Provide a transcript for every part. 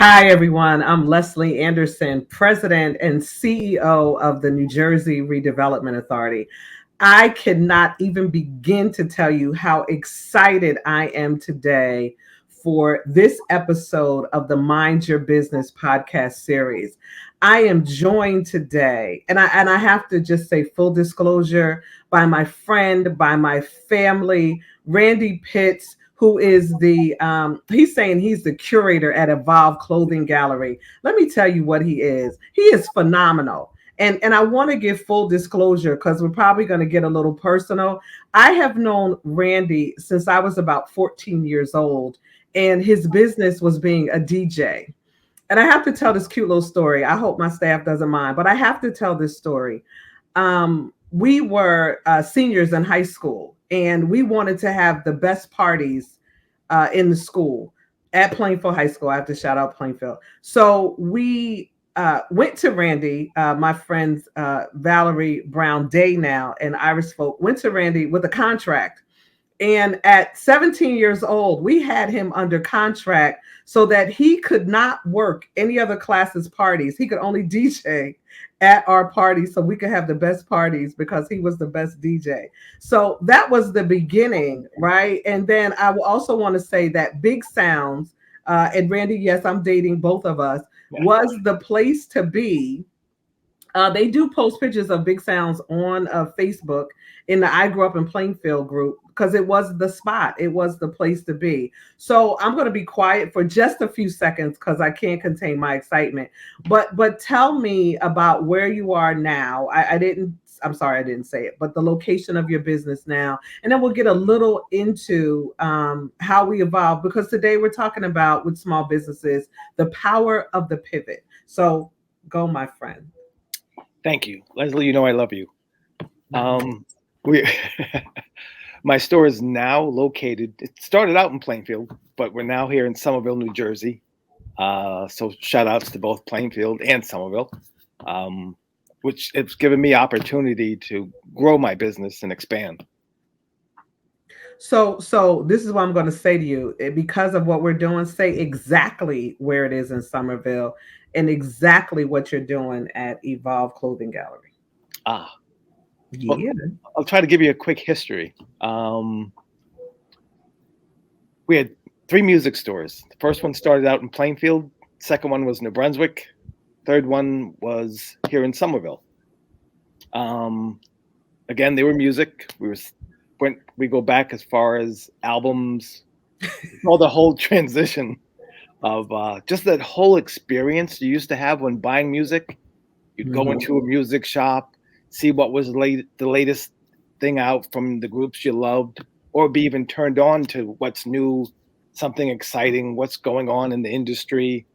Hi, everyone. I'm Leslie Anderson, President and CEO of the New Jersey Redevelopment Authority. I cannot even begin to tell you how excited I am today for this episode of the Mind Your Business podcast series. I am joined today, and I have to just say full disclosure, by my friend, by my family, Randy Pitts, who is he's saying he's the curator at Evolve Clothing Gallery. Let me tell you what he is. He is phenomenal. And I want to give full disclosure because we're probably going to get a little personal. I have known Randy since I was about 14 years old, and his business was being a DJ. And I have to tell this cute little story. I hope my staff doesn't mind, but I have to tell this story. We were seniors in high school, and we wanted to have the best parties in the school at Plainfield High School. I have to shout out Plainfield. So we went to Randy, my friends Valerie Brown Day now and Iris Folk went to Randy with a contract. And at 17 years old, we had him under contract so that he could not work any other classes' parties. He could only DJ at our parties so we could have the best parties because he was the best DJ. So that was the beginning, right? And then I will also want to say that Big Sounds, and Randy, yes, I'm dating both of us, was the place to be. They do post pictures of Big Sounds on Facebook in the I Grew Up in Plainfield group because it was the spot. It was the place to be. So I'm going to be quiet for just a few seconds because I can't contain my excitement. But tell me about where you are now. I'm sorry, I didn't say it, but the location of your business now. And then we'll get a little into how we evolve because today we're talking about with small businesses, the power of the pivot. So go, my friend. Thank you, Leslie. You know I love you. We, my store is now located. It started out in Plainfield, but we're now here in Somerville, New Jersey. So shout outs to both Plainfield and Somerville, which it's given me opportunity to grow my business and expand. So this is what I'm going to say to you. Because of what we're doing, say exactly where it is in Somerville and exactly what you're doing at Evolve Clothing Gallery. Ah, yeah. Well, I'll try to give you a quick history. We had 3 music stores. The first one started out in Plainfield. Second one was New Brunswick. Third one was here in Somerville. Again, they were music. We go back as far as albums, all the whole transition of just that whole experience you used to have when buying music. You'd go into a music shop, see what was the latest thing out from the groups you loved, or be even turned on to what's new, something exciting, what's going on in the industry,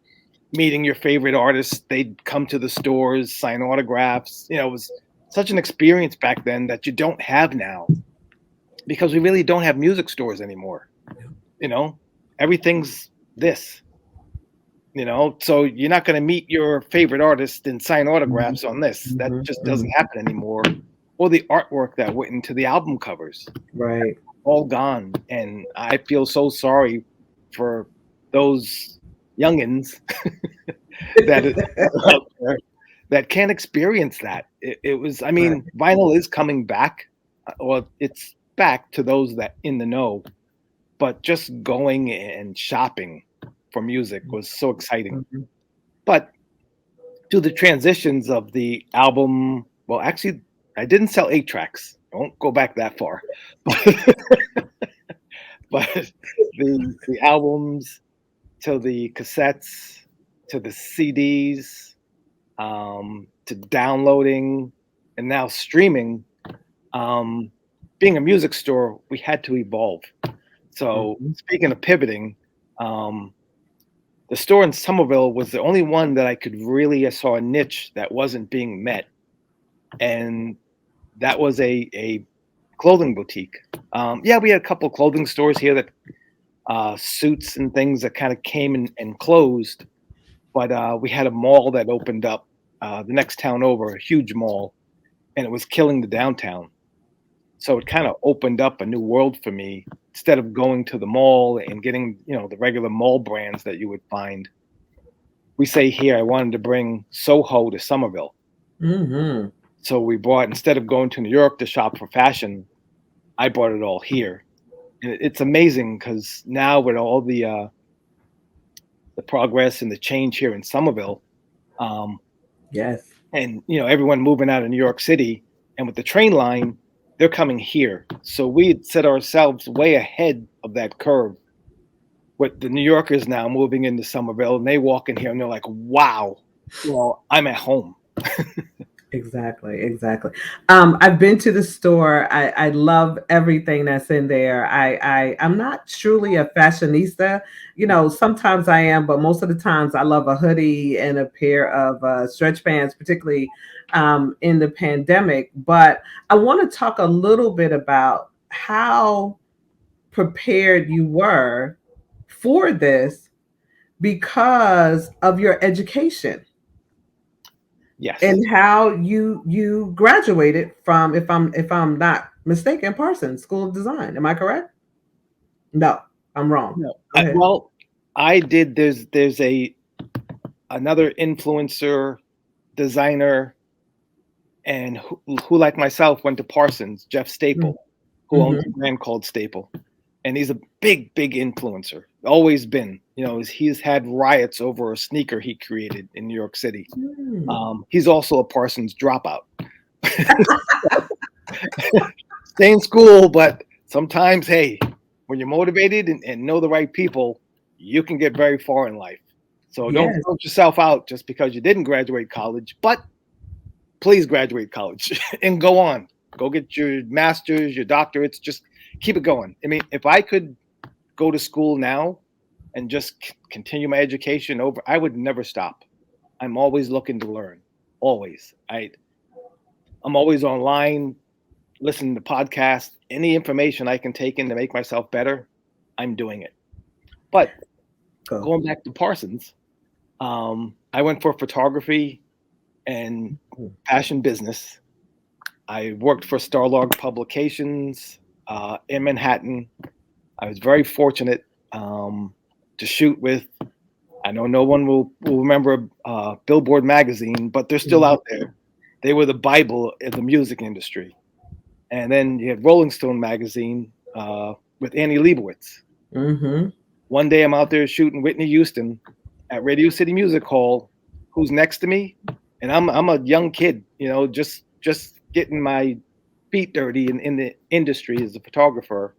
meeting your favorite artists. They'd come to the stores, sign autographs. It was such an experience back then that you don't have now because we really don't have music stores anymore. Everything's this. So you're not going to meet your favorite artist and sign autographs on this. That just doesn't happen anymore. Or the artwork that went into the album covers. Right. All gone. And I feel so sorry for those youngins that can't experience that. It was, vinyl is coming back. Well, it's back to those that in the know. But just going and shopping for music was so exciting. But to the transitions of the album, well, actually, I didn't sell 8 tracks. I won't go back that far. But the albums, to the cassettes, to the CDs, to downloading, and now streaming, being a music store, we had to evolve. So speaking of pivoting, the store in Somerville was the only one that I saw a niche that wasn't being met. And that was a clothing boutique. We had a couple of clothing stores here that suits and things that kind of came and closed. But we had a mall that opened up the next town over, a huge mall, and it was killing the downtown. So it kind of opened up a new world for me. Instead of going to the mall and getting, the regular mall brands that you would find, we say here, I wanted to bring Soho to Somerville. Mm-hmm. So we brought, instead of going to New York to shop for fashion, I brought it all here. And it's amazing because now with all the progress and the change here in Somerville, um, Yes. and everyone moving out of New York City, and with the train line, they're coming here. So we had set ourselves way ahead of that curve. With the New Yorkers now moving into Somerville, and they walk in here and they're like, "Wow, I'm at home." Exactly, exactly. I've been to the store. I love everything that's in there. I'm not truly a fashionista. Sometimes I am, but most of the times I love a hoodie and a pair of stretch pants, particularly in the pandemic. But I want to talk a little bit about how prepared you were for this because of your education Yes. and how you graduated from, if I'm not mistaken, Parsons School of Design. Am I correct? No, I'm wrong. No. Go ahead. Well, I did. There's a another influencer designer, and who like myself went to Parsons, Jeff Staple, who owns a Mm-hmm. brand called Staple, and he's a big influencer. Always been. He's had riots over a sneaker he created in New York City. He's also a Parsons dropout. Stay in school, but sometimes, hey, when you're motivated and know the right people, you can get very far in life. So don't Yes. count yourself out just because you didn't graduate college, but please graduate college and go on. Go get your master's, your doctorates, just keep it going. I mean, if I could go to school now and just continue my education over, I would never stop. I'm always looking to learn. Always. I'm always online, listening to podcasts, any information I can take in to make myself better, I'm doing it. But Go. going back to Parsons, I went for photography and fashion business. I worked for Starlog Publications in Manhattan. I was very fortunate to shoot with. I know no one will remember Billboard magazine, but they're still out there. They were the Bible of the music industry. And then you had Rolling Stone magazine with Annie Leibovitz. Mm-hmm. One day I'm out there shooting Whitney Houston at Radio City Music Hall. Who's next to me? And I'm a young kid, just getting my feet dirty in the industry as a photographer.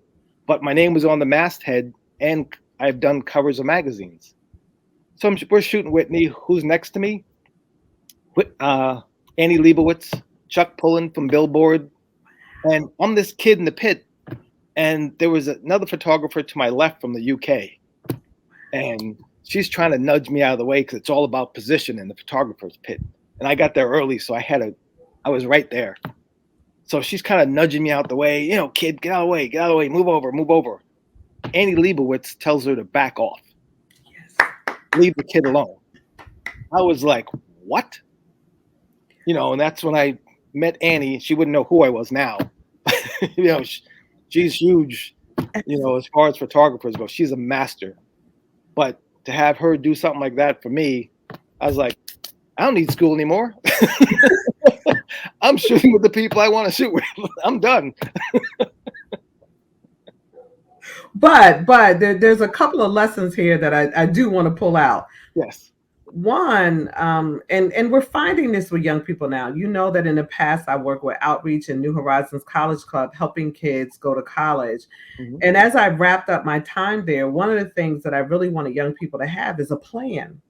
But my name was on the masthead, and I've done covers of magazines. So we're shooting Whitney. Who's next to me? Annie Leibovitz, Chuck Pullen from Billboard, and I'm this kid in the pit. And there was another photographer to my left from the UK, and she's trying to nudge me out of the way because it's all about position in the photographer's pit. And I got there early, so I was right there. So she's kind of nudging me out the way, kid, get out of the way, get out of the way, move over, move over. Annie Leibovitz tells her to back off, leave the kid alone. I was like, what? And that's when I met Annie. She wouldn't know who I was now. She's huge, as far as photographers go. She's a master. But to have her do something like that for me, I was like, I don't need school anymore. I'm shooting with the people I want to shoot with. I'm done. But there's a couple of lessons here that I do want to pull out. Yes. One, and we're finding this with young people now. You know that in the past I worked with Outreach and New Horizons College Club, helping kids go to college. Mm-hmm. And as I wrapped up my time there, one of the things that I really wanted young people to have is a plan,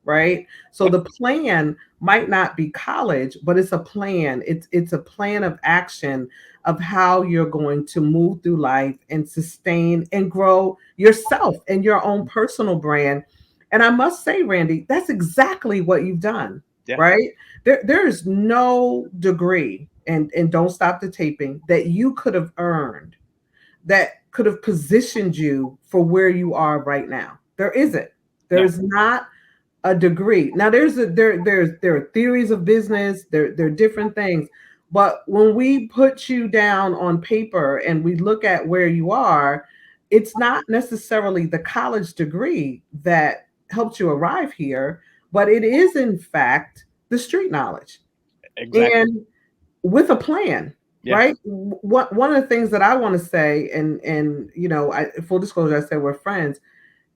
right? So Yep. the plan might not be college, but it's a plan. It's a plan of action of how you're going to move through life and sustain and grow yourself and your own personal brand. And I must say, Randy, that's exactly what you've done, Yeah. right? There is no degree, and don't stop the taping, that you could have earned that could have positioned you for where you are right now. There isn't. No. There's not a degree. Now there are theories of business, there are different things. But when we put you down on paper and we look at where you are, it's not necessarily the college degree that helped you arrive here, but it is in fact the street knowledge. Exactly. And with a plan, Yeah. right? One of the things that I want to say, and full disclosure, I say we're friends,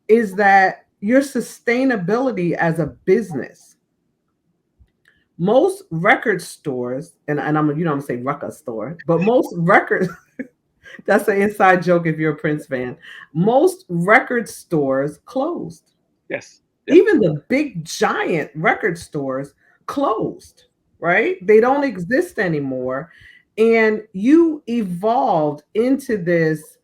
is that your sustainability as a business. Most record stores, and I'm gonna say record store, but most record that's an inside joke if you're a Prince fan. Most record stores closed. Yes. Yep. Even the big giant record stores closed, right? They don't exist anymore. And you evolved into this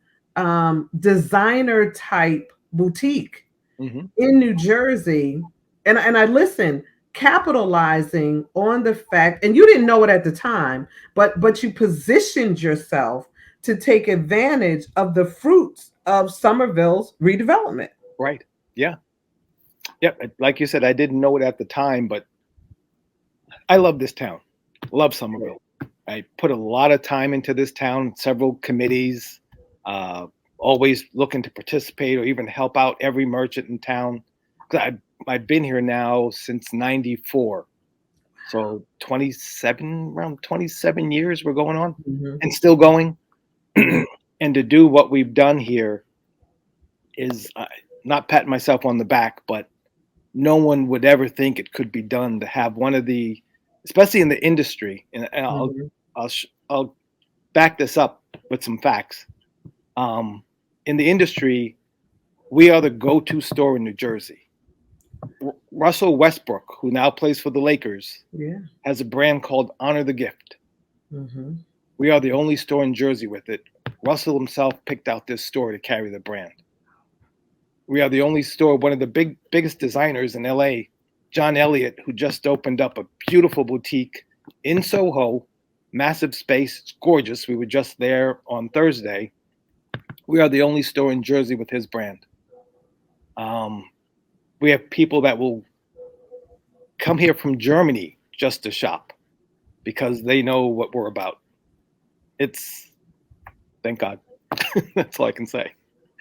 designer type boutique Hmm. in New Jersey. And I listen, capitalizing on the fact, and you didn't know it at the time, but you positioned yourself to take advantage of the fruits of Somerville's redevelopment. Right. Yeah. Yep. Like you said, I didn't know it at the time, but I love this town. Love Somerville. I put a lot of time into this town, several committees, uh, always looking to participate or even help out every merchant in town. 'Cause I've been here now since '94. So 27, around 27 years we're going on Mhm. and still going. And to do what we've done here is not patting myself on the back, but no one would ever think it could be done to have one of the, especially in the industry, and Mhm. I'll back this up with some facts. In the industry, we are the go-to store in New Jersey. Russell Westbrook, who now plays for the Lakers, Yeah. has a brand called Honor the Gift. Mhm. We are the only store in Jersey with it. Russell himself picked out this store to carry the brand. We are the only store, one of the biggest designers in LA, John Elliott, who just opened up a beautiful boutique in Soho, massive space, it's gorgeous. We were just there on Thursday. We are the only store in Jersey with his brand. Um, we have people that will come here from Germany just to shop because they know what we're about. It's thank God. That's all I can say.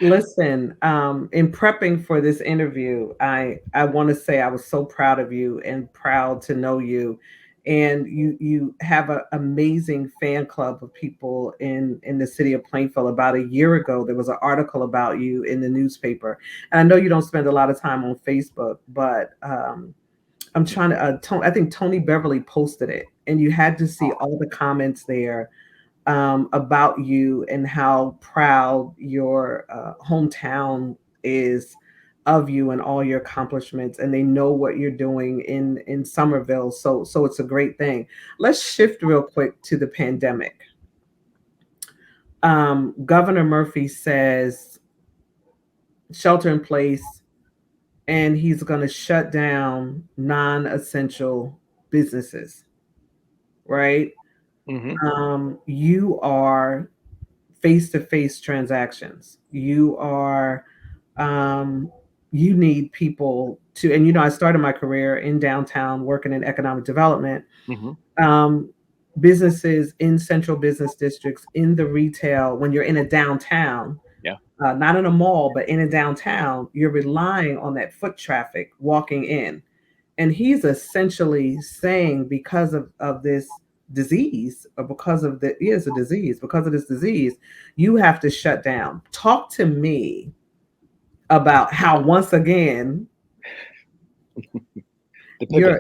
Listen, in prepping for this interview, I want to say I was so proud of you and proud to know you. And you have an amazing fan club of people in the city of Plainfield. About a year ago, there was an article about you in the newspaper. And I know you don't spend a lot of time on Facebook, but I'm trying to. I think Tony Beverly posted it, and you had to see all the comments there about you and how proud your hometown is of you and all your accomplishments, and they know what you're doing in Somerville. So it's a great thing. Let's shift real quick to the pandemic. Governor Murphy says shelter in place, and he's going to shut down non-essential businesses. Right? Hmm. You are face-to-face transactions. Um, you need people to, and I started my career in downtown working in economic development. Hmm. Um, Businesses in central business districts, in the retail, when you're in a downtown, Yeah. not in a mall, but in a downtown, you're relying on that foot traffic walking in. And he's essentially saying because of this disease, or because of the, it is a disease, because of this disease, you have to shut down. Talk to me about how once again The pivot. you're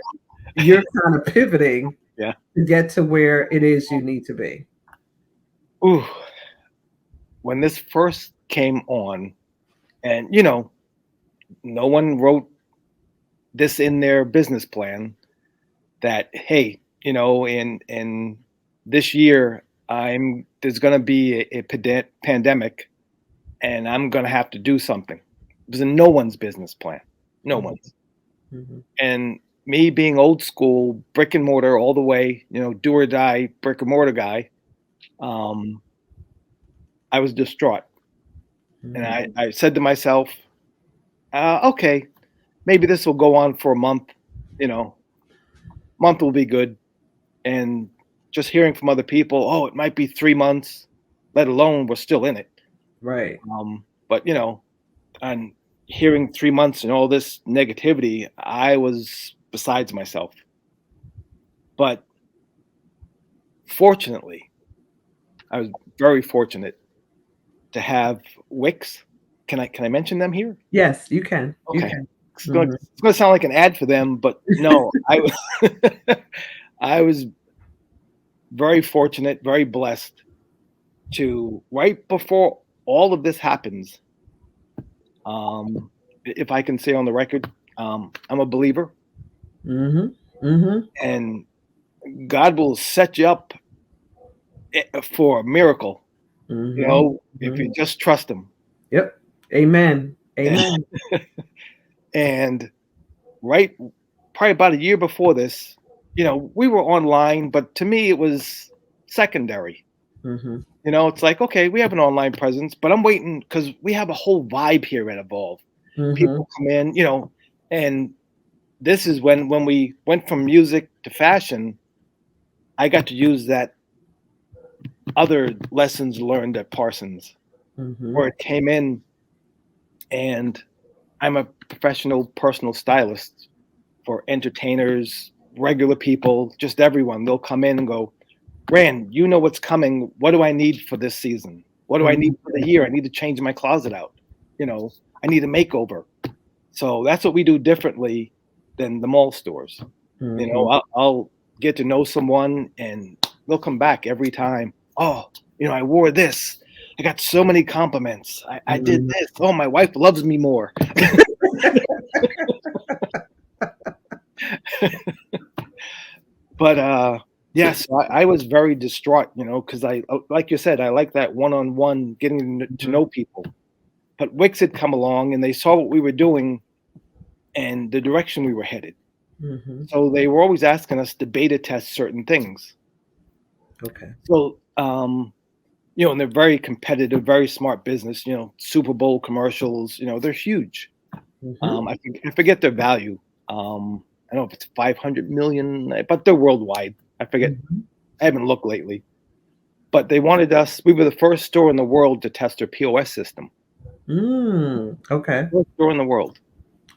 you're kind of pivoting Yeah. to get to where it is you need to be. Ooh. When this first came on, and no one wrote this in their business plan that hey, in this year I'm there's going to be a pandemic and I'm going to have to do something. It was in no one's business plan, no Mhm, one's. mhm. And me being old school, brick and mortar all the way, do or die brick and mortar guy, um, I was distraught. And Mhm. I said to myself, okay, maybe this will go on for a month, you know, month will be good. And just hearing from other people, oh, it might be 3 months, let alone we're still in it. Right. But and hearing 3 months and all this negativity, I was besides myself. But fortunately, I was very fortunate to have Wix. Can I mention them here? Yes, you can. You Okay. can. It's going to sound like an ad for them, but no, I was very fortunate, very blessed to right before all of this happens. If I can say on the record, I'm a believer, Mm-hmm. Mm-hmm. and God will set you up for a miracle. Mm-hmm. If Mm-hmm. you just trust Him. Yep. Amen. Amen. And right, probably about a year before this, we were online, but to me it was secondary. Mm-hmm. It's like, okay, we have an online presence, but I'm waiting because we have a whole vibe here at Evolve. Mm-hmm. People come in, and this is when we went from music to fashion. I got to use that other lessons learned at Parsons, Mm-hmm. where it came in, and I'm a professional personal stylist for entertainers, regular people, just everyone. They'll come in and go, Rand, you know what's coming. What do I need for this season? What do I need for the year? I need to change my closet out. I need a makeover. So that's what we do differently than the mall stores. Mm-hmm. I'll get to know someone and they'll come back every time. Oh, I wore this. I got so many compliments. I did Mm-hmm. this. Oh, my wife loves me more. But yes, I was very distraught, because like you said, I like that one-on-one getting to know people. But Wix had come along and they saw what we were doing and the direction we were headed. Mm-hmm. So they were always asking us to beta test certain things. Okay. So, and they're very competitive, very smart business, Super Bowl commercials, they're huge. Mm-hmm. I forget their value. I don't know if it's 500 million, but they're worldwide. I forget. Mm-hmm. I haven't looked lately. But they wanted us, we were the first store in the world to test their POS system. Okay. First store in the world.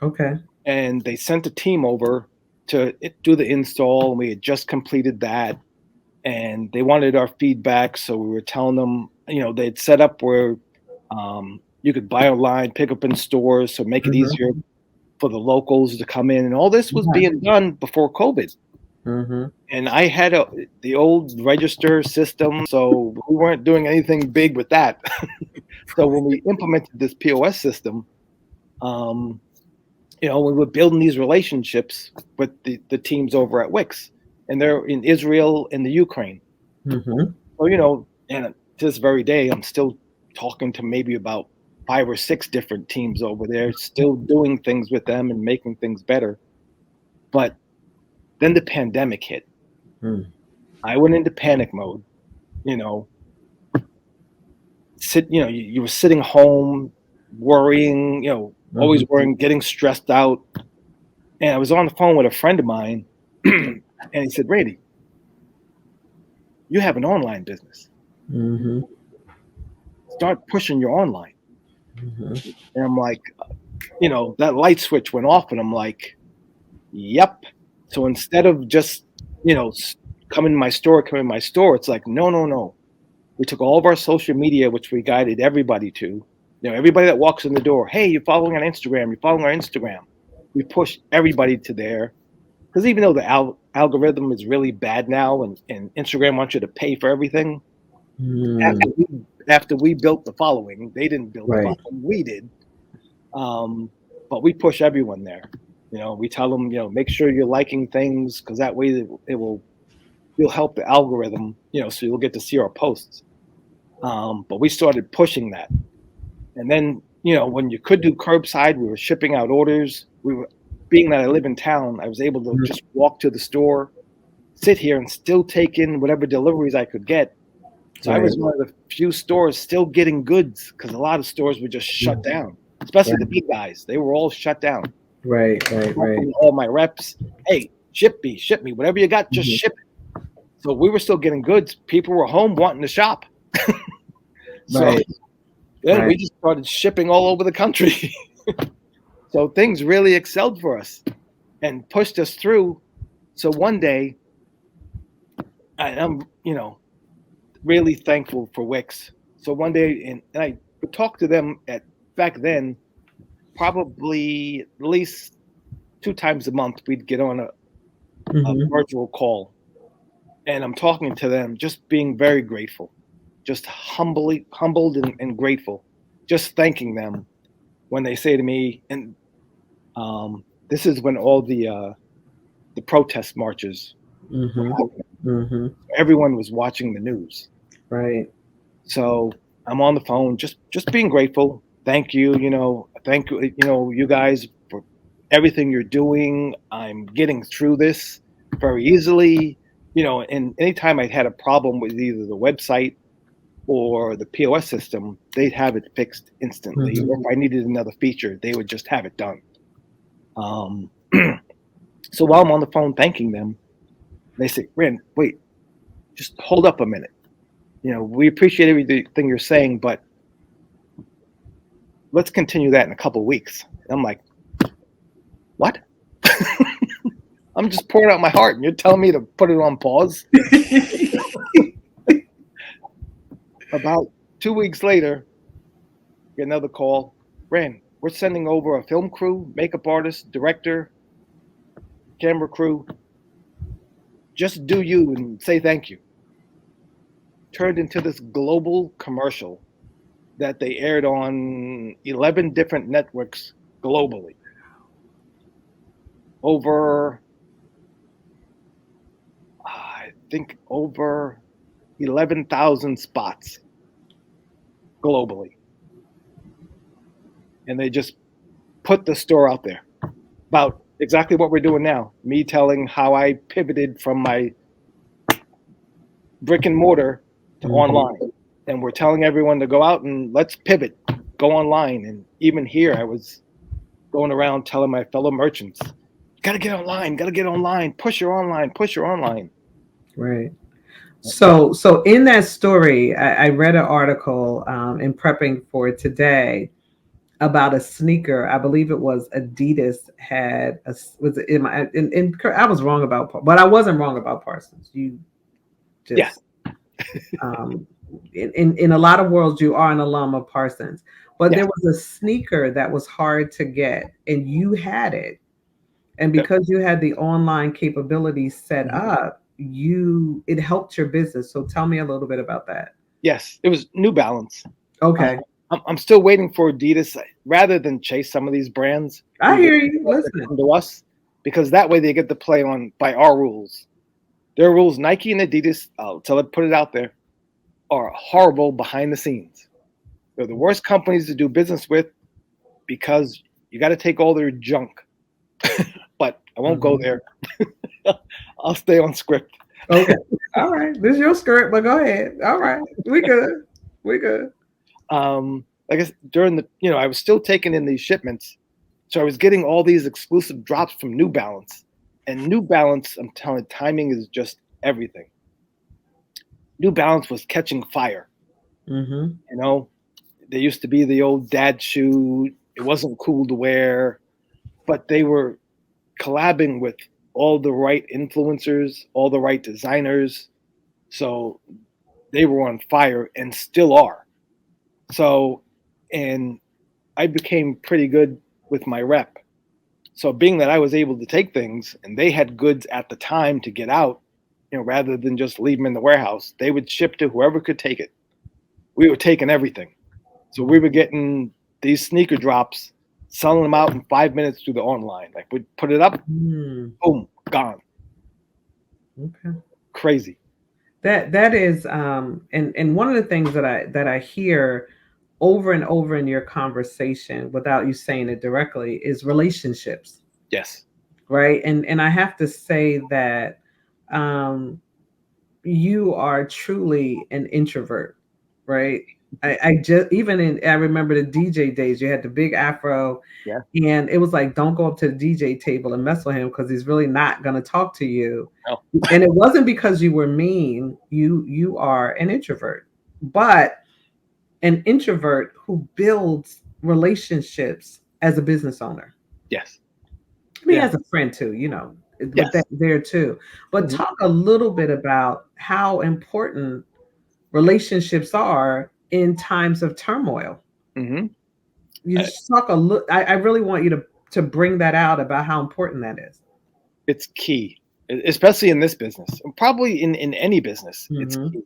Okay. And they sent a team over to do the install, and we had just completed that. And they wanted our feedback, so we were telling them, they'd set up where you could buy online, pick up in stores, so make it Mm-hmm. easier for the locals to come in. And all this was Yeah. being done before COVID. Mm-hmm. And I had the old register system, so we weren't doing anything big with that. So when we implemented this POS system, we were building these relationships with the teams over at Wix, and they're in Israel and the Ukraine. Mm-hmm. So, and to this very day, I'm still talking to maybe about 5 or 6 different teams over there, still doing things with them and making things better. But then the pandemic hit. Mm-hmm. I went into panic mode, you know, you were sitting home worrying, always worrying, getting stressed out. And I was on the phone with a friend of mine, and he said, Randy, you have an online business. Mm-hmm. Start pushing your online. Mm-hmm. And I'm like, that light switch went off, and I'm like, yep. So instead of just, come in my store, it's like, no, no, no. We took all of our social media, which we guided everybody to, everybody that walks in the door, hey, you're following on Instagram, you're following our Instagram. We pushed everybody to there. Because even though the algorithm is really bad now and Instagram wants you to pay for everything, after Mm. we, after we built the following, they didn't build the Right. following, we did. But we push everyone there. We tell them, make sure you're liking things because that way you'll help the algorithm, so you'll get to see our posts. But we started pushing that. And then, when you could do curbside, we were shipping out orders. Being that I live in town, I was able to just walk to the store, sit here, and still take in whatever deliveries I could get. So I Right. was one of the few stores still getting goods because a lot of stores were just shut down, especially the big guys. They were all shut down. Right. Right. Right. All my reps, hey, ship me, whatever you got, just Mm-hmm. ship it. So we were still getting goods. People were home wanting to shop. So Right. then we Right. just started shipping all over the country. So things really excelled for us and pushed us through. So one day, I'm, really thankful for Wix. So one day, and I would talk to them at back then, probably at least 2 times a month, we'd get on a Mm-hmm. virtual call. And I'm talking to them, just being very grateful, just humbled and grateful, just thanking them when they say to me, and this is when all the protest marches were Mm-hmm. happening. Mm-hmm. Everyone was watching the news. Right. So I'm on the phone, just being grateful. Thank you, thank you, you guys for everything you're doing. I'm getting through this very easily. And anytime I had a problem with either the website or the POS system, they'd have it fixed instantly. Mm-hmm. Or if I needed another feature, they would just have it done. Um, so while I'm on the phone thanking them, they say, Rand, wait, just hold up a minute. We appreciate everything you're saying, but let's continue that in a couple of weeks. And I'm like, what? I'm just pouring out my heart, and you're telling me to put it on pause? About 2 weeks later, get another call. Rand, we're sending over a film crew, makeup artist, director, camera crew. Just do you and say thank you. Turned into this global commercial that they aired on 11 different networks globally. Over, I think, over 11,000 spots globally. And they just put the store out there about exactly what we're doing now. Me telling how I pivoted from my brick and mortar to Mm-hmm. online. And we're telling everyone to go out and let's pivot, go online. And even here, I was going around telling my fellow merchants, gotta get online, push your online, push your online. Right. So in that story, I read an article in prepping for today about a sneaker. I believe it was Adidas had a was it in my in I was wrong about, but I wasn't wrong about Parsons. You Yeah. just um, in a lot of worlds you are an alum of Parsons, but Yeah. there was a sneaker that was hard to get, and you had it, and Yep. because you had the online capabilities set Mhm. up, you it helped your business. So tell me a little bit about that. Yes. It was New Balance. Uh, Okay, I'm still waiting for Adidas rather than chase some of these brands. I We wait hear you. for them to Listen. come to us because that way they get to play on by our rules. Their rules, Nike and Adidas, till I put it out there, are horrible behind the scenes. They're the worst companies to do business with because you got to take all their junk. But I won't go Mhm. there. I'll stay on script. Okay. All right. This is your skirt, but go ahead. All right. We good. We good. I guess during I was still taking in these shipments, so I was getting all these exclusive drops from New Balance, and New Balance, I'm telling you, timing is just everything. New Balance was catching fire. Mm-hmm. You know, they used to be the old dad shoe. It wasn't cool to wear, but they were collabing with all the right influencers, all the right designers. So they were on fire and still are. So, and I became pretty good with my rep. So, being that I was able to take things and they had goods at the time to get out, rather than just leave them in the warehouse, they would ship to whoever could take it. We were taking everything. So, we were getting these sneaker drops, selling them out in 5 minutes through the online. Like, we'd put it up, Mm, boom, gone. okay. Crazy. That is and one of the things that I hear over and over in your conversation without you saying it directly is relationships, Yes. right? And I have to say that um you are truly an introvert, right? I just even in I remember the DJ days, you had the big afro, Yeah. and it was like, don't go up to the DJ table and mess with him because he's really not gonna talk to you. No. And it wasn't because you were mean, you are an introvert, but an introvert who builds relationships as a business owner. Yes. Me Yeah. as a friend too, with that Yes. there too. But Hmm. talk a little bit about how important relationships are in times of turmoil. Hmm. You just talk a little. I really want you to bring that out about how important that is. It's key, especially in this business, and probably in any business. It's Mm-hmm. key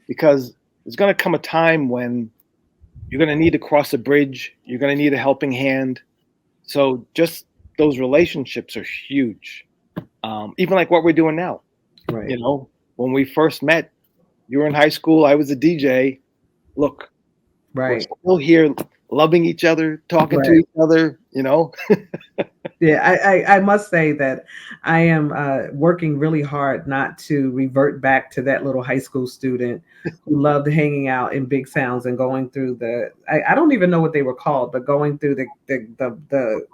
because there's going to come a time when you're going to need to cross a bridge. You're going to need a helping hand. So just those relationships are huge. Even like what we're doing now. Right. When we first met, you were in high school. I was a DJ. Look, we're Right. still here, loving each other, talking to Right. each other. Yeah, I must say that I am working really hard not to revert back to that little high school student who loved hanging out in big sounds and going through I don't even know what they were called, but going through the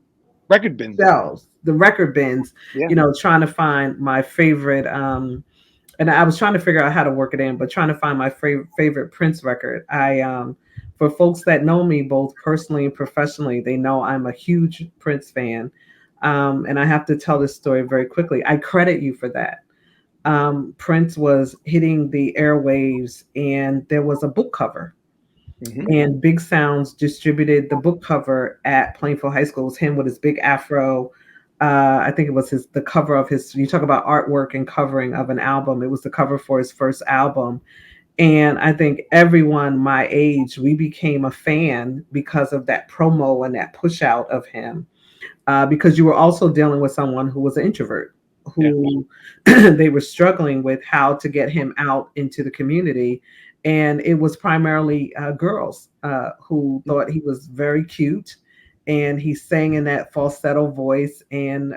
Record bins. shelves, the record bins, Yeah. trying to find my favorite. And I was trying to figure out how to work it in, but trying to find my favorite Prince record. For folks that know me both personally and professionally, they know I'm a huge Prince fan. And I have to tell this story very quickly. I credit you for that. Prince was hitting the airwaves, and there was a book cover, Hmm. and Big Sounds distributed the book cover at Plainfield High School. It was him with his big afro. I think it was the cover of his. You talk about artwork and covering of an album. It was the cover for his first album, and I think everyone my age, we became a fan because of that promo and that push out of him. Because you were also dealing with someone who was an introvert, Yeah. who they were struggling with how to get him out into the community. And it was primarily girls who thought he was very cute. And he sang in that falsetto voice. And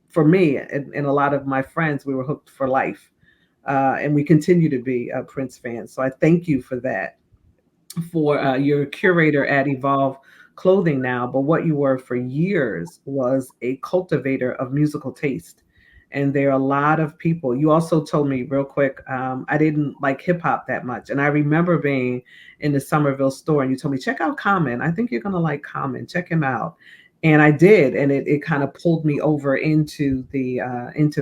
for me and a lot of my friends, we were hooked for life. And we continue to be Prince fans. So I thank you for that, for your curator at Evolve Clothing now, but what you were for years was a cultivator of musical taste. And there are a lot of people. You also told me real quick, I didn't like hip hop that much. And I remember being in the Somerville store and you told me, check out Common. I think you're going to like Common. Check him out. And I did. And it kind of pulled me over into the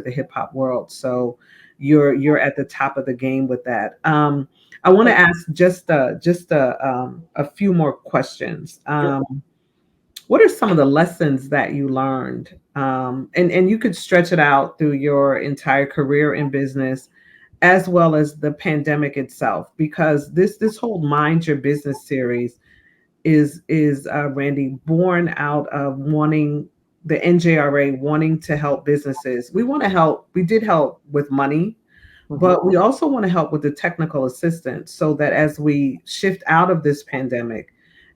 hip hop world. So you're at the top of the game with that. I want to ask just a few more questions. Sure. What are some of the lessons that you learned? And you could stretch it out through your entire career in business, as well as the pandemic itself, because this whole Mind Your Business series is Randy, born out of wanting the NJRA wanting to help businesses. We want to help. We did help with money, Hmm. but we also want to help with the technical assistance so that as we shift out of this pandemic,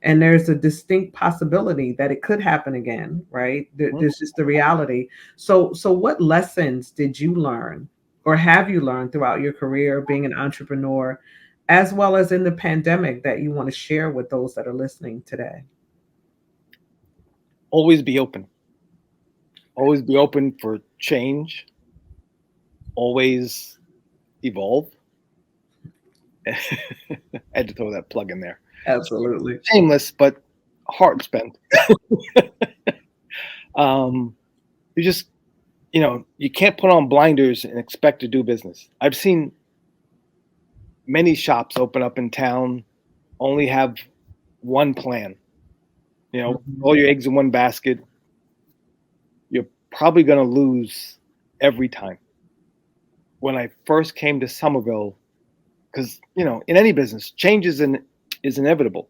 and there's a distinct possibility that it could happen again, right? There's just the reality. So what lessons did you learn or have you learned throughout your career being an entrepreneur, as well as in the pandemic, that you want to share with those that are listening today? Always be open. Always be open for change. Always evolve. I had to throw that plug in there. Absolutely. Shameless, but hard spent. Um, you just, you can't put on blinders and expect to do business. I've seen many shops open up in town, only have one plan. Mhm. All your eggs in one basket. You're probably going to lose every time. When I first came to Somerville, because in any business, change is inevitable.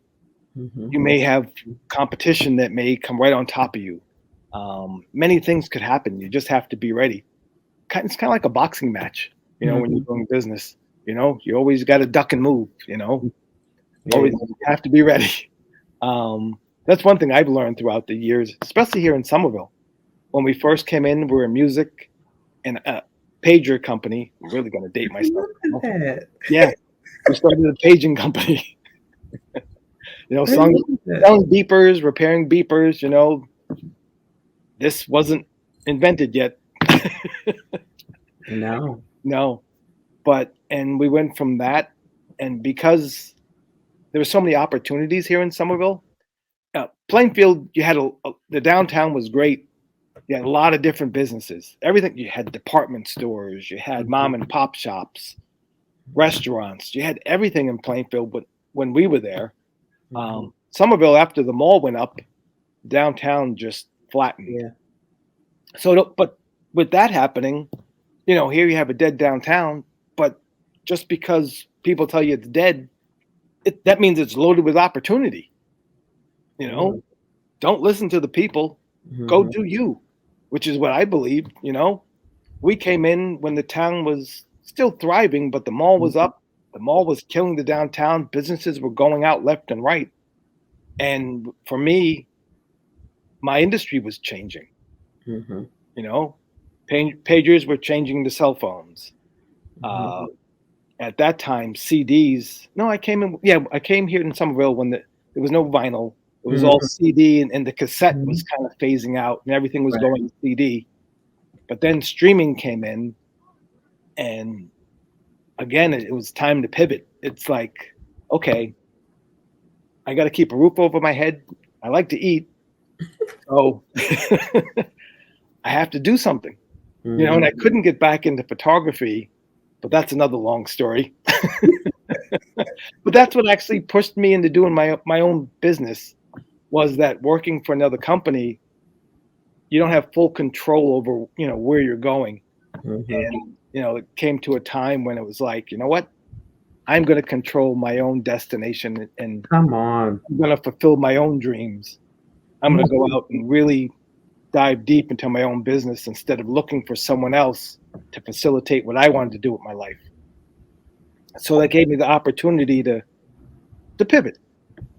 You Mhm. may have competition that may come right on top of you. Many things could happen. You just have to be ready. It's kind of like a boxing match. When you're Mhm. doing business, you always got to duck and move. Yeah. Always have to be ready. That's one thing I've learned throughout the years, especially here in Somerville. When we first came in, we were music and a pager company. I'm really going to date myself. Look at that. Yeah, we started a paging company. I Selling, love that. selling beepers, repairing beepers. This wasn't invented yet. No. No, and we went from that, and because there were so many opportunities here in Somerville, Plainfield, you had the downtown was great. You had a lot of different businesses. Everything, you had department stores, you had mom and pop shops, restaurants. You had everything in Plainfield. But when we were there, Somerville, after the mall went up, downtown just flattened. Yeah. So, but with that happening, here you have a dead downtown. But just because people tell you it's dead, that means it's loaded with opportunity. Don't listen to the people. Go do you, which is what I believe. We came in when the town was still thriving, but the mall was up. The mall was killing the downtown. Businesses were going out left and right. And for me, my industry was changing. Pagers were changing to cell phones. At that time, CDs. No, I came in. Yeah, I came here in Somerville when there was no vinyl. It was all CD, and the cassette was kind of phasing out, and everything was going to CD. But then streaming came in, and again, it was time to pivot. It's like, okay, I got to keep a roof over my head. I like to eat, so I have to do something. And I couldn't get back into photography, but that's another long story. But that's what actually pushed me into doing my own business, was that working for another company, you don't have full control over, where you're going. And, it came to a time when it was like, you know what? I'm going to control my own destination, and Come on. I'm going to fulfill my own dreams. I'm going to go out and really dive deep into my own business instead of looking for someone else to facilitate what I wanted to do with my life. So that gave me the opportunity to pivot.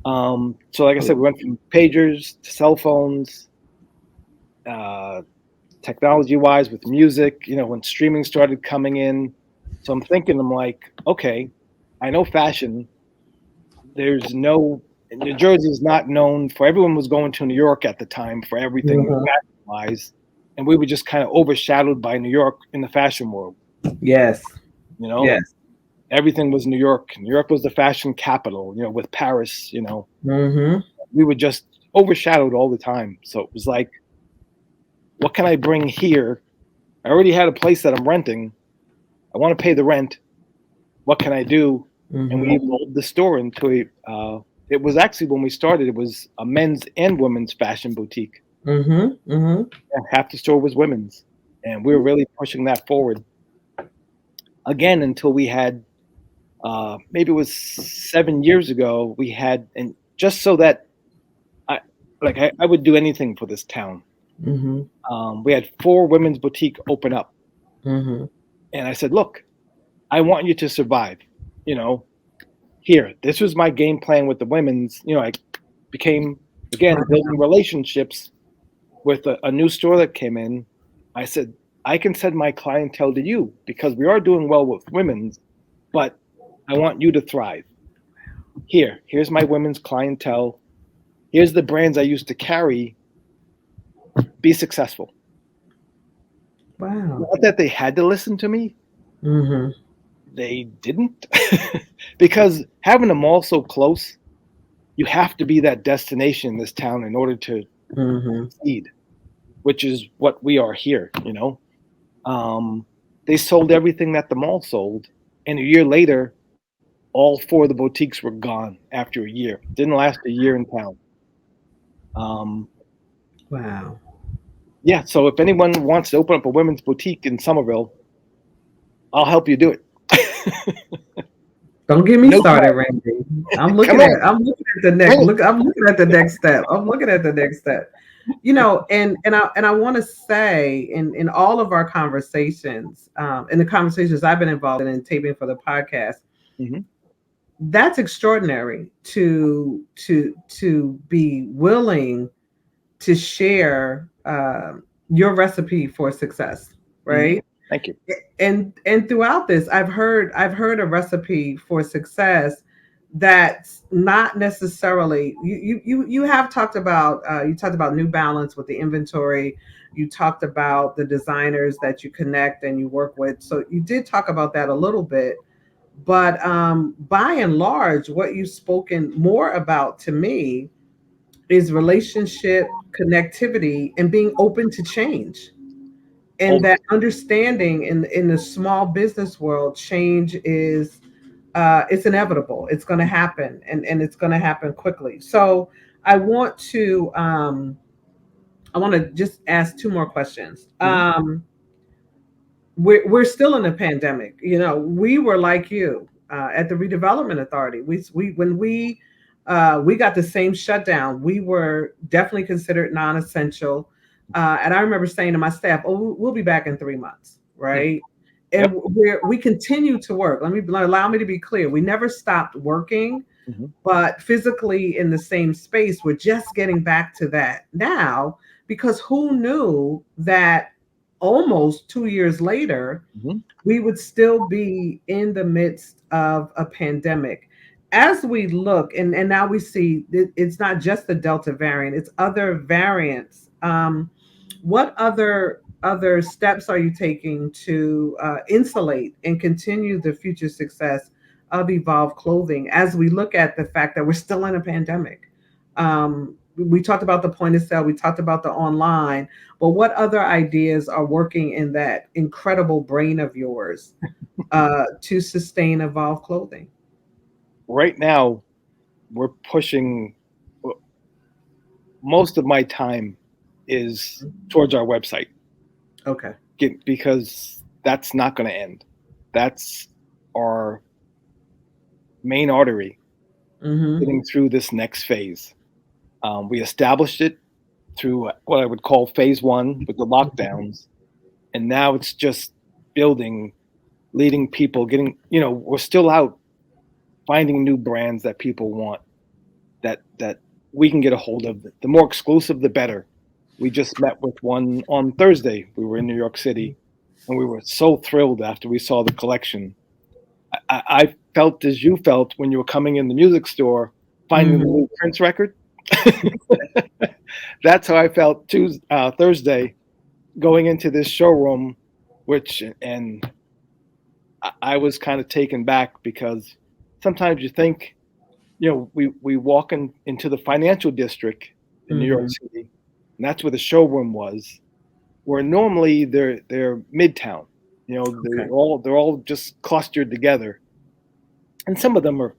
So like I said, we went from pagers to cell phones, technology-wise with music, when streaming started coming in. So I'm like, okay, I know fashion. New Jersey is not known for, everyone was going to New York at the time for everything fashion-wise. And we were just kind of overshadowed by New York in the fashion world. Yes. Yes. Everything was New York. New York was the fashion capital, with Paris, We were just overshadowed all the time. So it was like, what can I bring here? I already had a place that I'm renting. I want to pay the rent. What can I do? And we evolved the store into it was actually, when we started, it was a men's and women's fashion boutique. Half the store was women's. And we were really pushing that forward. Again, until we had, maybe it was 7 years ago, we had, and just so that I would do anything for this town. We had 4 women's boutique open up. And I said, look, I want you to survive. Here, this was my game plan with the women's. I became, again, building relationships with a new store that came in. I said, I can send my clientele to you because we are doing well with women's, but I want you to thrive. Here's my women's clientele. Here's the brands I used to carry. Be successful. Wow. Not that they had to listen to me. They didn't. Because having them all so close, you have to be that destination in this town in order to succeed, which is what we are here, They sold everything that the mall sold, and a year later, all 4 of the boutiques were gone after a year. Didn't last a year in town. Wow. Yeah, so if anyone wants to open up a women's boutique in Somerville, I'll help you do it. Don't get me started, Randy. I'm looking at the next I'm looking at the next step. And I want to say in all of our conversations, in the conversations I've been involved in taping for the podcast, that's extraordinary to be willing to share your recipe for success, right? Thank you. And throughout this, I've heard a recipe for success that's not necessarily you have talked about New Balance with the inventory. You talked about the designers that you connect and you work with. So you did talk about that a little bit, but by and large, what you've spoken more about to me is relationship, connectivity, and being open to change. And Oh, that understanding in the small business world, change is it's inevitable. It's going to happen, and it's going to happen quickly. So I want to just ask two more questions. mhm, We're still in a pandemic. You know, we were like you at the Redevelopment Authority. We got the same shutdown. We were definitely considered non-essential, and I remember saying to my staff, "Oh, we'll be back in 3 months, mhm. right?" Yep. And we continue to work. Allow me to be clear. We never stopped working, Mhm, but physically in the same space. We're just getting back to that now, because who knew that almost 2 years later, mhm. we would still be in the midst of a pandemic. As we look, and now we see it's not just the Delta variant, it's other variants. What other steps are you taking to insulate and continue the future success of Evolve Clothing as we look at the fact that we're still in a pandemic? We talked about the point of sale, we talked about the online, but what other ideas are working in that incredible brain of yours to sustain Evolve Clothing? Right now, we're pushing. Most of my time is towards our website, Okay. because that's not going to end. That's our main artery Mm-hmm. getting through this next phase. We established it through what I would call phase one with the lockdowns, and now it's just building, leading people, getting, we're still out finding new brands that people want, that we can get a hold of. The more exclusive, the better. We just met with one on Thursday. We were in New York City, and we were so thrilled after we saw the collection. I felt as you felt when you were coming in the music store finding the Mm-hmm. new Prince record. That's how I felt Thursday going into this showroom, which and I was kind of taken back because sometimes you think, we walk into the financial district in New York Mm-hmm. City, and that's where the showroom was. Where normally they're midtown, Okay. they're all just clustered together, and some of them are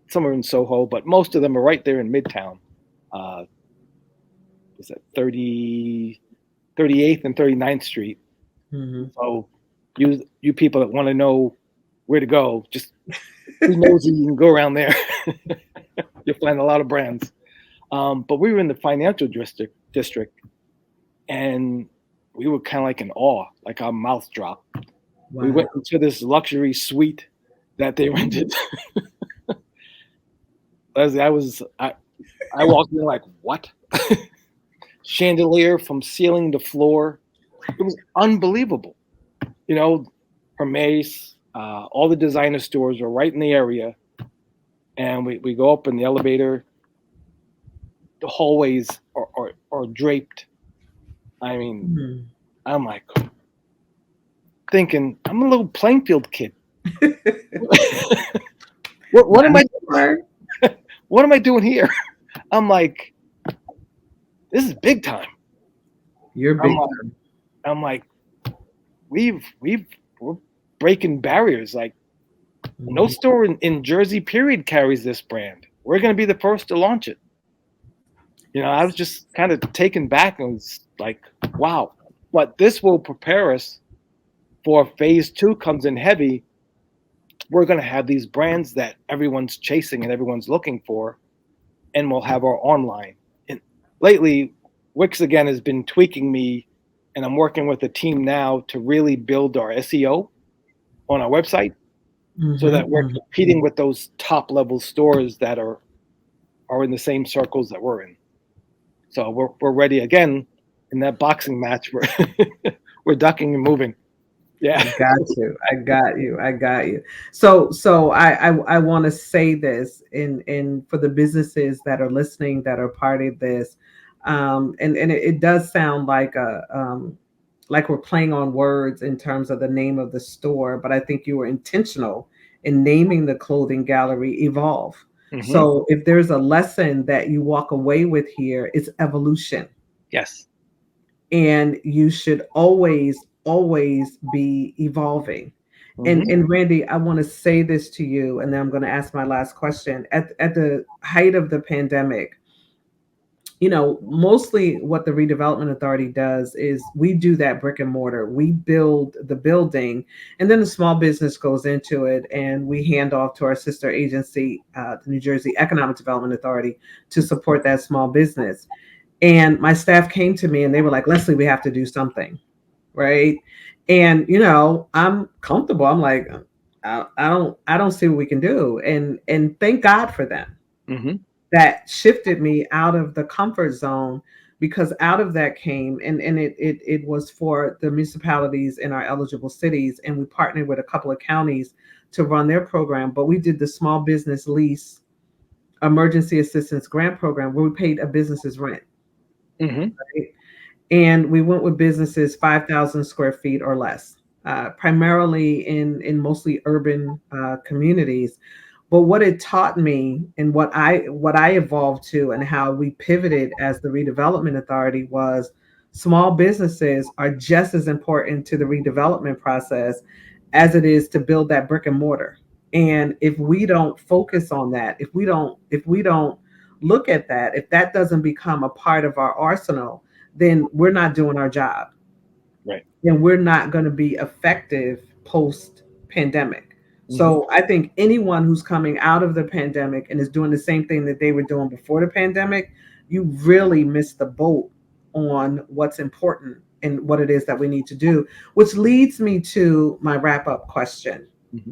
some are in Soho, but most of them are right there in Midtown. Uh, is that 38th and 39th Street? Mm-hmm. So you people that want to know where to go, just be nosy. You can go around there. You'll find a lot of brands. But we were in the financial district, and we were kind of like in awe, like our mouth dropped. We went Wow. into this luxury suite that they rented. Leslie, I walked in like, what? Chandelier from ceiling to floor. It was unbelievable. You know, Hermes, all the designer stores are right in the area, and we go up in the elevator. The hallways are draped. I mean, Mm-hmm. I'm like thinking, I'm a little playing field kid. What Not am I anymore. what am I doing here? I'm like, this is big time. You're I'm big like, time. I'm like, we're breaking barriers. Like, no Mm-hmm. store in Jersey period carries this brand. We're gonna be the first to launch it. I was just kind of taken back and was like, wow. But this will prepare us for phase two comes in heavy. We're gonna have these brands that everyone's chasing and everyone's looking for, and we'll have our online. And lately, Wix again has been tweaking me, and I'm working with a team now to really build our SEO on our website so that we're Mm-hmm. competing with those top level stores that are in the same circles that we're in. So we're ready again in that boxing match. We're ducking and moving. I Yeah. got you. I got you. I got you. So I want to say this in for the businesses that are listening that are part of this, and it does sound like we're playing on words in terms of the name of the store, but I think you were intentional in naming the clothing gallery Evolve. Hmm. So if there's a lesson that you walk away with here, it's evolution. Yes. And you should always be evolving. Hmm. And Randy, I want to say this to you, and then I'm going to ask my last question. At the height of the pandemic, mostly what the redevelopment authority does is we do that brick and mortar. We build the building, and then the small business goes into it, and we hand off to our sister agency, the New Jersey Economic Development Authority, to support that small business. And my staff came to me and they were like, Leslie, we have to do something, right? And I'm comfortable. I'm like, I don't see what we can do, and thank God for them. Hmm. That shifted me out of the comfort zone, because out of that came, and it was for the municipalities in our eligible cities, and we partnered with a couple of counties to run their program. But we did the small business lease emergency assistance grant program where we paid a business's rent, Hmm. right? And we went with businesses 5,000 square feet or less, primarily in mostly urban communities. But what it taught me, and what I evolved to, and how we pivoted as the redevelopment authority, was small businesses are just as important to the redevelopment process as it is to build that brick and mortar. And if we don't focus on that, if we don't look at that, if that doesn't become a part of our arsenal, then we're not doing our job, Right. then we're not going to be effective post pandemic. Hmm. So I think anyone who's coming out of the pandemic and is doing the same thing that they were doing before the pandemic, you really missed the boat on what's important and what it is that we need to do, which leads me to my wrap up question. Hmm.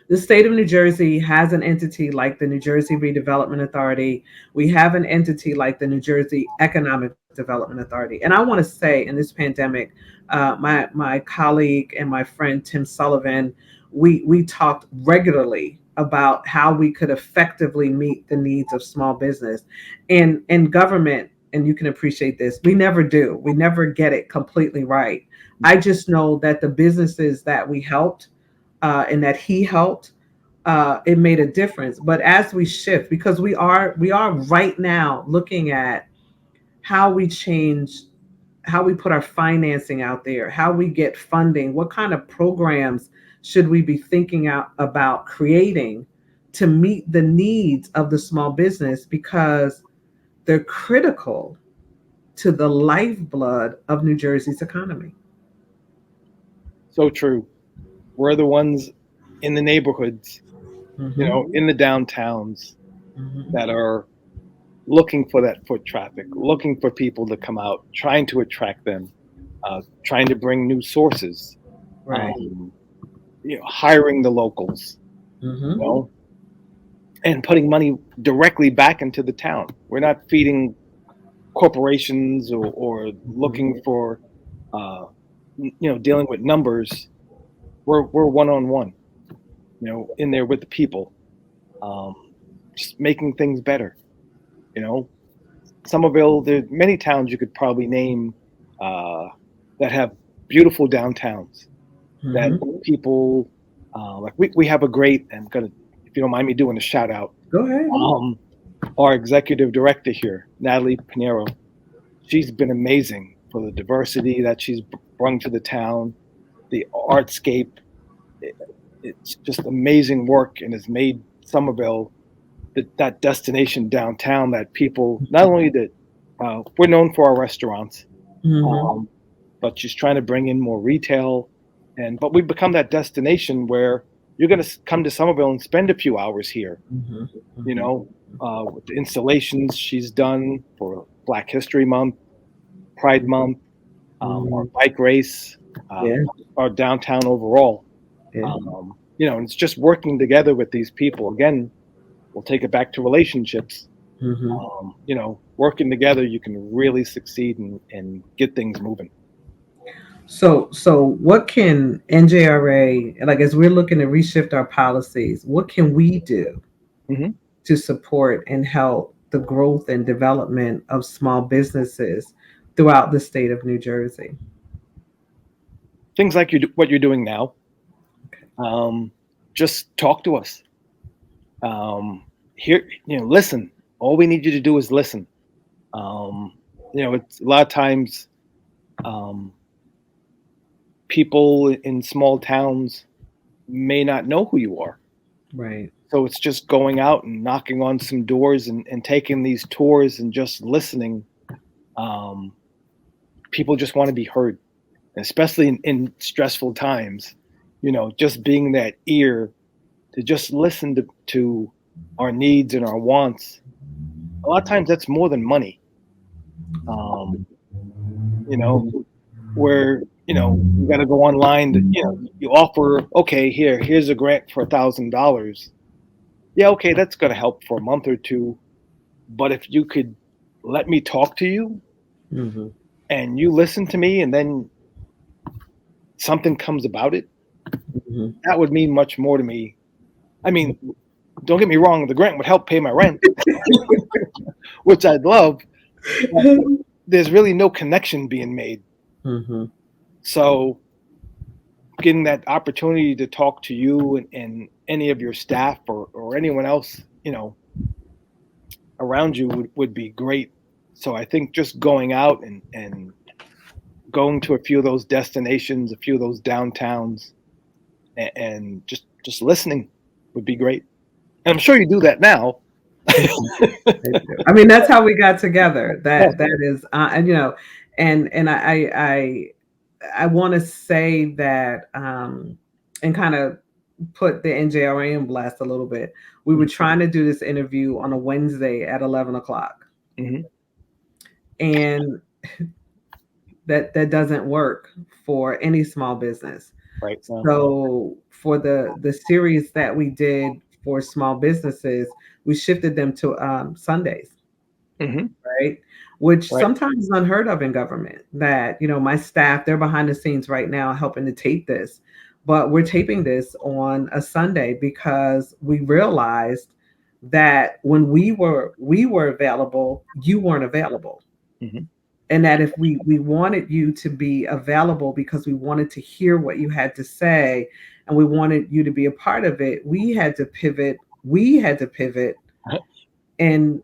The state of New Jersey has an entity like the New Jersey Redevelopment Authority. We have an entity like the New Jersey Economic Development Authority. And I want to say, in this pandemic, my colleague and my friend Tim Sullivan, we talked regularly about how we could effectively meet the needs of small business and government. And you can appreciate this. We never do. We never get it completely right. I just know that the businesses that we helped, and that he helped, it made a difference. But as we shift, because we are right now looking at how we change, how we put our financing out there, how we get funding, what kind of programs should we be thinking out about creating to meet the needs of the small business, because they're critical to the lifeblood of New Jersey's economy. So true. We're the ones in the neighborhoods, Mm-hmm. in the downtowns Mm-hmm. that are looking for that foot traffic, looking for people to come out, trying to attract them, trying to bring new sources, Right. um, hiring the locals, you Mm-hmm. know, and putting money directly back into the town. We're not feeding corporations or looking Mm-hmm. for, dealing with numbers. We're one on one, in there with the people, um, just making things better. You know, Somerville, there's many towns you could probably name uh, that have beautiful downtowns that Mm-hmm. people like. We have a great, I'm gonna, if you don't mind me doing a shout out, Go ahead. um, our executive director here, Natalie Pinero. She's been amazing for the diversity that she's brought to the town, the artscape. It, it's just amazing work and has made Somerville that destination downtown that people not only that we're known for our restaurants, Mm-hmm. um, but she's trying to bring in more retail, and but we've become that destination where you're going to come to Somerville and spend a few hours here. Mm-hmm. You Mm-hmm. know, with the installations she's done for Black History Month, Pride Month, our Mm-hmm. bike race, uh, Yeah. our downtown overall. Yeah. And it's just working together with these people. Again, we'll take it back to relationships. Mm-hmm. Working together, you can really succeed and get things moving. So what can NJRA, like, as we're looking to reshift our policies, what can we do Hmm. to support and help the growth and development of small businesses throughout the state of New Jersey? Things like what you're doing now. Okay. Um, just talk to us. Um, here, listen. All we need you to do is listen. Um, it's a lot of times, um, people in small towns may not know who you are. Right. So it's just going out and knocking on some doors and taking these tours and just listening. Um, People just want to be heard, especially in stressful times. Just being that ear to just listen to our needs and our wants. A lot of times that's more than money. Um, you know, where you got to go online. You offer, okay, here's a grant for $1,000. Yeah, okay, that's going to help for a month or two. But if you could let me talk to you Hmm. and you listen to me, and then something comes about it, Hmm. that would mean much more to me. I mean, don't get me wrong, the grant would help pay my rent, which I'd love. But there's really no connection being made. Hmm. So getting that opportunity to talk to you and any of your staff or anyone else, around you would be great. So I think just going out and going to a few of those destinations, a few of those downtowns, and just listening would be great. And I'm sure you do that now. I mean, that's how we got together. Yes. That is, and and I want to say that, and kind of put the NJRA in blast a little bit. We were trying to do this interview on a Wednesday at 11 o'clock, Mm-hmm. and that doesn't work for any small business. Right. No. So for the series that we did for small businesses, we shifted them to Sundays, Mm-hmm. right? Which Right. sometimes is unheard of in government. That, my staff, they're behind the scenes right now helping to tape this, but we're taping this on a Sunday because we realized that when we were available, you weren't available. Mm-hmm. And that if we wanted you to be available because we wanted to hear what you had to say and we wanted you to be a part of it, we had to pivot and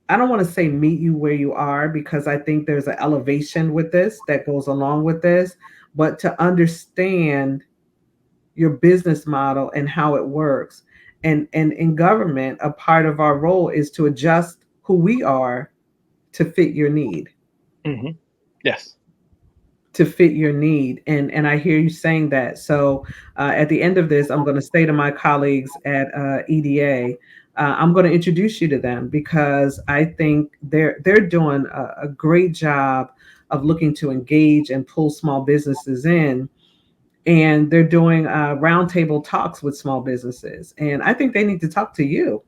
I don't want to say meet you where you are, because I think there's an elevation with this that goes along with this, but to understand your business model and how it works. And in government, a part of our role is to adjust who we are to fit your need, Mm-hmm. Yes. and I hear you saying that. So at the end of this, I'm going to say to my colleagues at EDA, I'm going to introduce you to them because I think they're doing a great job of looking to engage and pull small businesses in, and they're doing roundtable talks with small businesses, and I think they need to talk to you.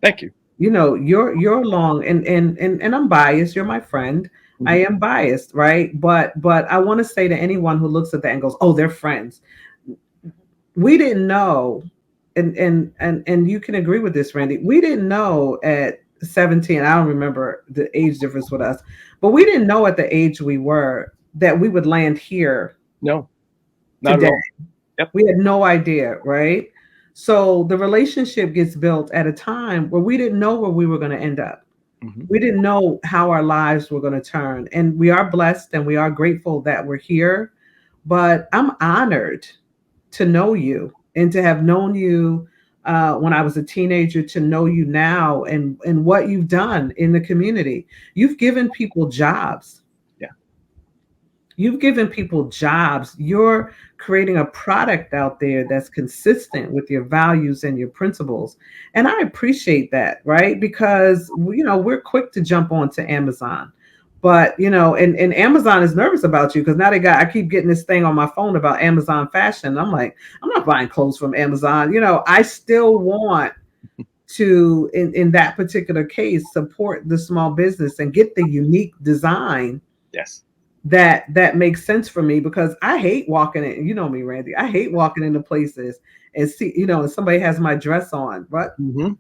Thank you. You're long, and I'm biased. You're my friend. I Mm-hmm. am biased, right? But I want to say to anyone who looks at that and goes, "Oh, they're friends." We didn't know, and you can agree with this, Randy. We didn't know at 17. I don't remember the age difference with us, but we didn't know at the age we were that we would land here No, not at today. all. Yep. We had no idea, right? So the relationship gets built at a time where we didn't know where we were going to end up. Mm-hmm. We didn't know how our lives were going to turn. And we are blessed and we are grateful that we're here. But I'm honored to know you and to have known you when I was a teenager, to know you now and what you've done in the community. You've given people jobs. Yeah. You've given people jobs. You're creating a product out there that's consistent with your values and your principles. And I appreciate that, right? Because, we're quick to jump onto Amazon. But, and Amazon is nervous about you because now I keep getting this thing on my phone about Amazon fashion. I'm like, I'm not buying clothes from Amazon. I still want to, in that particular case, support the small business and get the unique design Yes. that makes sense for me, because I hate walking in, me, Randy. I hate walking into places and see, and somebody has my dress on, but Mm-hmm.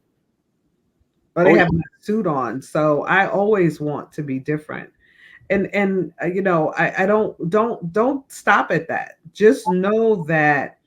or they Oh have yeah. my suit on. So I always want to be different. And I don't stop at that. Just know that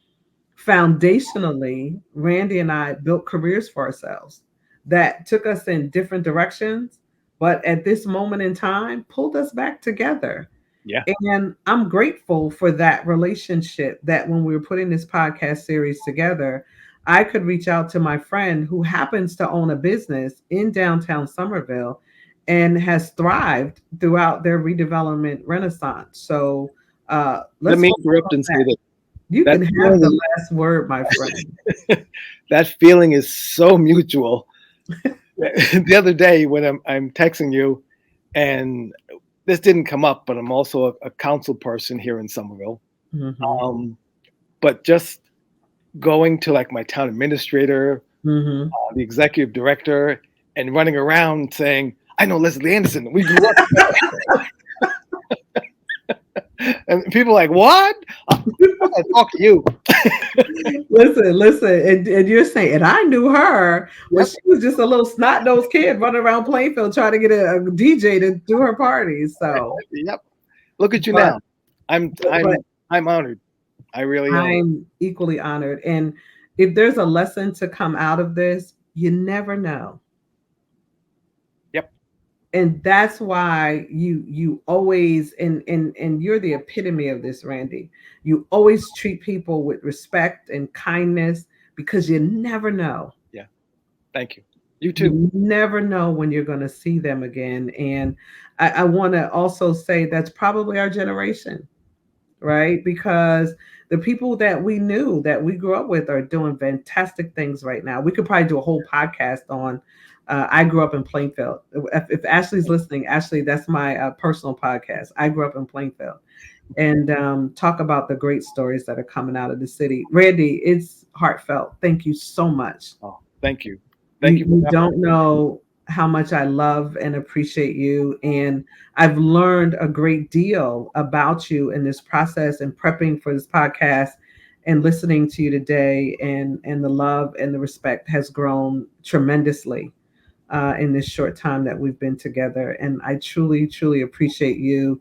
Foundationally, Randy and I built careers for ourselves that took us in different directions, but at this moment in time, pulled us back together. Yeah. And I'm grateful for that relationship that when we were putting this podcast series together, I could reach out to my friend who happens to own a business in downtown Somerville and has thrived throughout their redevelopment renaissance. So Let let's me focus interrupt on and say that. that You that can have the feeling last word, my friend. that feeling is so mutual. The other day when I'm texting you, and this didn't come up, but I'm also a council person here in Somerville. Hmm. Um, but just going to like my town administrator, Hmm. the executive director, and running around saying, "I know Leslie Anderson. We grew up together." And people are like, "What? I gotta talk to you." Listen, and you're saying, and I knew her when Yep, she was just a little snot nosed kid running around Plainfield trying to get a DJ to do her parties. So, yep. Look at you but now. I'm but I'm I'm honored. I really am. I'm equally honored. And if there's a lesson to come out of this, you never know. Yep. And that's why you always and you're the epitome of this, Randy. You always treat people with respect and kindness because you never know. Yeah. Thank you. You too. You never know when you're going to see them again. And I want to also say that's probably our generation, right? Because the people that we knew, that we grew up with, are doing fantastic things right now. We could probably do a whole podcast on. I grew up in Plainfield. If Ashley's listening, Ashley, that's my personal podcast. I grew up in Plainfield, and talk about the great stories that are coming out of the city. Randy, it's heartfelt. Thank you so much. Oh, thank you. You, Thank you for you the don't opportunity. know how much I love and appreciate you. And I've learned a great deal about you in this process and prepping for this podcast and listening to you today. And the love and the respect has grown tremendously in this short time that we've been together. And I truly, truly appreciate you.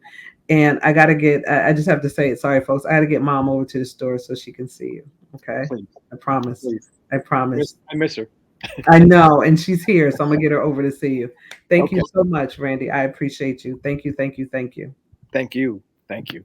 And I got to get, I just have to say it. Sorry, folks. I got to get mom over to the store so she can see you. Okay. Please, I promise. please. I promise. I miss her. I know, and she's here, so I'm gonna get her over to see you. Thank you Okay. so much, Randy. I appreciate you. Thank you, thank you, thank you. Thank you. Thank you.